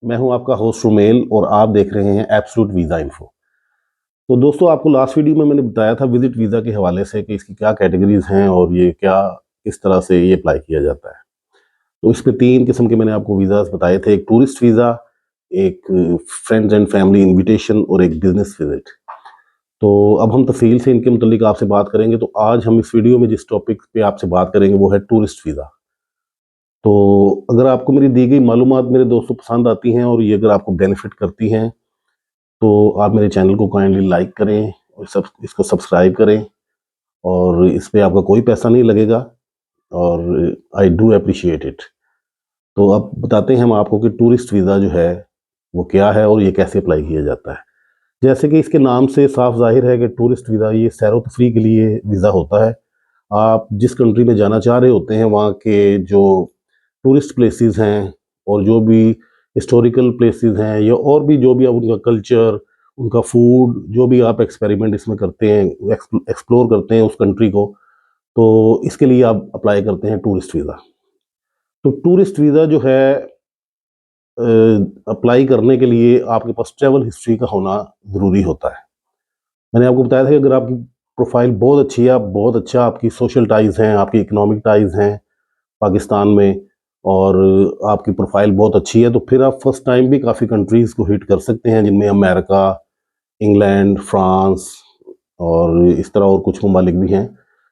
मैं हूं आपका होस्ट रुमेल और आप देख रहे हैं एब्सोल्यूट वीज़ा इन्फो। तो दोस्तों, आपको लास्ट वीडियो में मैंने बताया था विजिट वीज़ा के हवाले से कि इसकी क्या कैटेगरीज हैं और ये क्या किस तरह से ये अप्लाई किया जाता है। तो इसमें 3 किस्म के मैंने आपको वीज़ाज बताए थे, एक टूरिस्ट वीज़ा, एक फ्रेंड्स एंड फैमिली इन्विटेशन और एक बिजनेस विजिट। तो अब हम तफसील से इनके मुतालिक आपसे बात करेंगे। तो आज हम इस वीडियो में जिस टॉपिक पे आपसे बात करेंगे वो है टूरिस्ट वीज़ा। तो अगर आपको मेरी दी गई मालूमात मेरे दोस्तों पसंद आती हैं और ये अगर आपको बेनिफिट करती हैं तो आप मेरे चैनल को काइंडली लाइक करें और इसको सब्सक्राइब करें। और इस पे आपका कोई पैसा नहीं लगेगा और आई डू अप्रिशिएट इट। तो अब बताते हैं हम आपको कि टूरिस्ट वीज़ा जो है वो क्या है और ये कैसे अप्लाई किया जाता है। जैसे कि इसके नाम से साफ जाहिर है कि टूरिस्ट वीज़ा ये सैर व तफरीह के लिए वीज़ा होता है। आप जिस कंट्री में जाना चाह रहे होते हैं वहाँ के जो टूरिस्ट प्लेसेस हैं और जो भी हिस्टोरिकल प्लेसेस हैं या और भी जो भी आप उनका कल्चर, उनका फूड, जो भी आप एक्सपेरिमेंट इसमें करते हैं, एक्सप्लोर करते हैं उस कंट्री को, तो इसके लिए आप अप्लाई करते हैं टूरिस्ट वीज़ा। तो टूरिस्ट वीज़ा जो है अप्लाई करने के लिए आपके पास ट्रैवल हिस्ट्री का होना ज़रूरी होता है। मैंने आपको बताया था कि अगर आपकी प्रोफाइल बहुत अच्छी है, आप बहुत अच्छा आपकी सोशल टाइज़ हैं, आपकी इकोनॉमिक टाइज़ हैं पाकिस्तान में और आपकी प्रोफाइल बहुत अच्छी है, तो फिर आप फर्स्ट टाइम भी काफ़ी कंट्रीज़ को हिट कर सकते हैं, जिनमें अमेरिका, इंग्लैंड, फ्रांस और इस तरह और कुछ ममालिक भी हैं।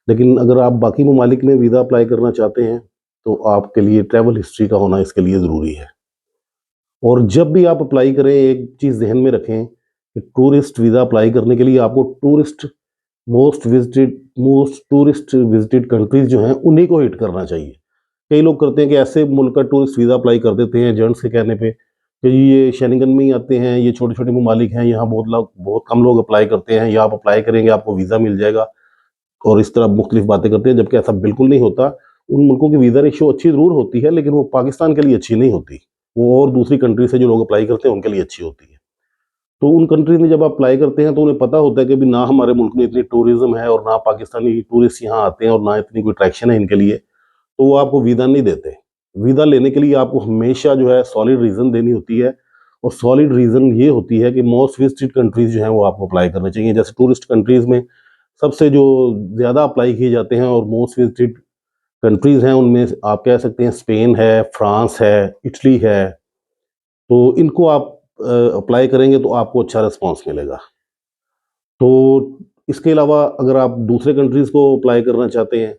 लेकिन अगर आप बाकी ममालिक में वीज़ा अप्लाई करना चाहते हैं तो आपके लिए ट्रैवल हिस्ट्री का होना इसके लिए ज़रूरी है। और जब भी आप अप्लाई करें एक चीज़ ज़हन में रखें कि टूरिस्ट वीज़ा अप्लाई करने के लिए आपको मोस्ट टूरिस्ट विजिटेड कंट्रीज़ जो हैं उन्हीं को हिट करना चाहिए। कई लोग करते हैं कि ऐसे मुल्क का टूरिस्ट वीज़ा अप्लाई कर देते हैं एजेंट्स के कहने पे कि ये शेनिंगन में ही आते हैं, ये छोटे-छोटे ममालिक हैं, यहाँ बहुत कम लोग अप्लाई करते हैं, या आप अप्लाई करेंगे आपको वीज़ा मिल जाएगा और इस तरह मुख्तलिफ बातें करते हैं, जबकि ऐसा बिल्कुल नहीं होता। उन मुल्कों की वीज़ा रेशियो अच्छी ज़रूर होती है, लेकिन वो पाकिस्तान के लिए अच्छी नहीं होती। वो और दूसरी कंट्री से जो लोग अप्लाई करते हैं उनके लिए अच्छी होती है। तो उन कंट्रीज़ में जब आप अप्लाई करते हैं तो उन्हें पता होता है कि अभी ना हमारे मुल्क में इतनी टूरिज़्म है और ना पाकिस्तानी टूरिस्ट यहाँ आते हैं और ना इतनी कोई अट्रैक्शन है इनके लिए, तो वो आपको वीज़ा नहीं देते। वीज़ा लेने के लिए आपको हमेशा जो है सॉलिड रीज़न देनी होती है और सॉलिड रीज़न ये होती है कि मोस्ट विजिटेड कंट्रीज़ जो हैं वो आपको अप्लाई करने चाहिए। जैसे टूरिस्ट कंट्रीज़ में सबसे जो ज़्यादा अप्लाई किए जाते हैं और मोस्ट विजिटेड कंट्रीज़ हैं उनमें आप कह सकते हैं स्पेन है, फ्रांस है, इटली है। तो इनको आप अप्लाई करेंगे तो आपको अच्छा रिस्पॉन्स मिलेगा। तो इसके अलावा अगर आप दूसरे कंट्रीज़ को अप्लाई करना चाहते हैं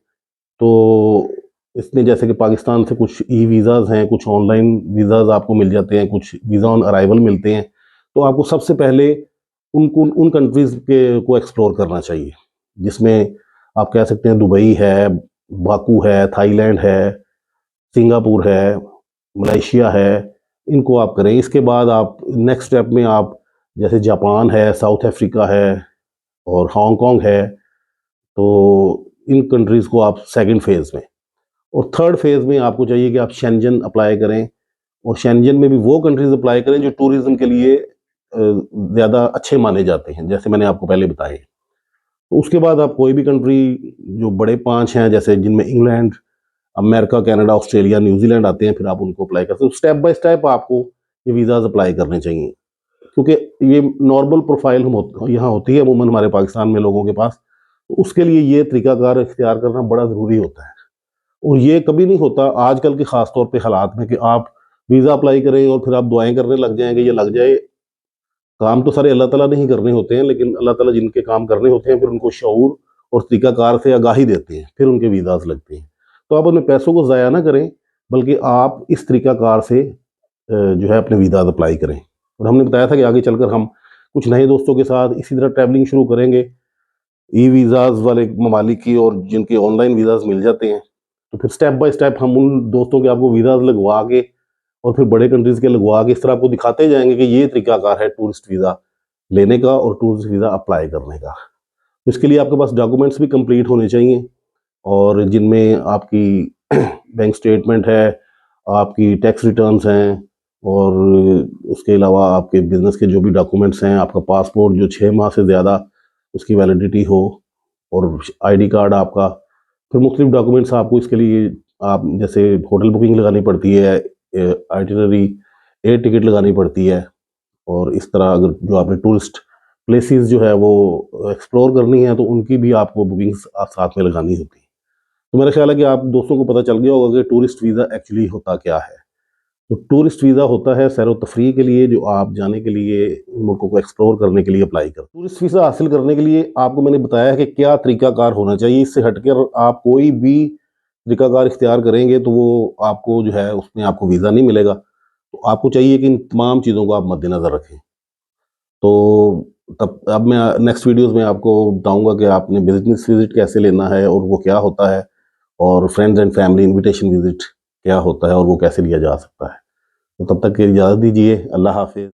तो इसमें जैसे कि पाकिस्तान से कुछ ई वीज़ाज़ हैं, कुछ ऑनलाइन वीज़ाज़ आपको मिल जाते हैं, कुछ वीज़ा ऑन अराइवल मिलते हैं। तो आपको सबसे पहले उनको उन कंट्रीज़ के को एक्सप्लोर करना चाहिए, जिसमें आप कह सकते हैं दुबई है, बाकू है, थाईलैंड है, सिंगापुर है, मलेशिया है, इनको आप करें। इसके बाद आप नेक्स्ट स्टेप में आप जैसे जापान है, साउथ अफ्रीका है और हांगकांग है, तो इन कंट्रीज़ को आप सेकंड फेज़ में, और थर्ड फेज़ में आपको चाहिए कि आप शेंजन अप्लाई करें और शेंजन में भी वो कंट्रीज़ अप्लाई करें जो टूरिज़्म के लिए ज़्यादा अच्छे माने जाते हैं, जैसे मैंने आपको पहले बताए। तो उसके बाद आप कोई भी कंट्री जो बड़े 5 हैं, जैसे जिनमें England, America, Canada, Australia, New Zealand आते हैं, फिर आप उनको अप्लाई कर सकते हो। स्टेप बाय स्टेप आपको ये वीज़ाज़ अप्लाई करने चाहिए, क्योंकि ये नॉर्मल प्रोफ़ाइल यहाँ होती है अमूमन हमारे पाकिस्तान में लोगों के पास। तो उसके लिए ये तरीकाकार इख्तियार करना बड़ा ज़रूरी होता है। और ये कभी नहीं होता आजकल के ख़ास तौर पे हालात में कि आप वीज़ा अप्लाई करें और फिर आप दुआएँ करने लग जाएँ कि ये लग जाए। काम तो सारे अल्लाह ताला ने ही करने होते हैं, लेकिन अल्लाह ताला जिनके काम करने होते हैं फिर उनको शऊर और तरीकाकार से आगाही देते हैं, फिर उनके वीज़ाज़ लगते हैं। तो आप अपने पैसों को ज़ाया ना करें, बल्कि आप इस तरीकाकार से जो है अपने वीज़ाज़ अप्लाई करें। और हमने बताया था कि आगे चलकर हम कुछ नए दोस्तों के साथ इसी तरह ट्रैवलिंग शुरू करेंगे, ई वीज़ाज़ वाले ममालिक की, और जिनके ऑनलाइन वीज़ाज़ मिल जाते हैं। तो फिर स्टेप बाय स्टेप हम उन दोस्तों के आपको वीज़ाज़ लगवा के और फिर बड़े कंट्रीज़ के लगवा के इस तरह आपको दिखाते जाएँगे कि ये तरीकाकार है टूरिस्ट वीज़ा लेने का और टूरिस्ट वीज़ा अप्लाई करने का। तो इसके लिए आपके पास डॉक्यूमेंट्स भी कंप्लीट होने चाहिए, और जिनमें आपकी बैंक स्टेटमेंट है, आपकी टैक्स रिटर्न्स हैं, और उसके अलावा आपके बिज़नेस के जो भी डॉक्यूमेंट्स हैं, आपका पासपोर्ट जो 6 माह से ज़्यादा उसकी वैलिडिटी हो, और आईडी कार्ड आपका। फिर मुख्तलिफ डॉक्यूमेंट्स आपको इसके लिए, आप जैसे होटल बुकिंग लगानी पड़ती है, आइटिनरी, एयर टिकट लगानी पड़ती है। और इस तरह अगर जो आपने टूरिस्ट प्लेसेस जो है वो एक्सप्लोर करनी है तो उनकी भी आपको बुकिंग्स साथ में लगानी होती है। तो मेरा ख्याल है कि आप दोस्तों को पता चल गया होगा कि टूरिस्ट वीज़ा एक्चुअली होता क्या है। तो टूरिस्ट वीज़ा होता है सैर व तफरीह के लिए, जो आप जाने के लिए मुल्कों को एक्सप्लोर करने के लिए अप्लाई करते हैं। टूरिस्ट वीज़ा हासिल करने के लिए आपको मैंने बताया है कि क्या तरीकाकार होना चाहिए। इससे हटकर आप कोई भी तरीकाकार इख्तियार करेंगे तो वो आपको जो है उसमें आपको वीज़ा नहीं मिलेगा। तो आपको चाहिए कि इन तमाम चीज़ों को आप मद्देनज़र रखें। तो तब अब मैं नेक्स्ट वीडियोज़ में आपको बताऊँगा कि आपने बिज़नेस विज़िट कैसे लेना है और वो क्या होता है, और friends and family invitation visit क्या होता है और वो कैसे लिया जा सकता है। तो तब तक के लिए इजाज़त दीजिए। अल्लाह हाफ़िज़।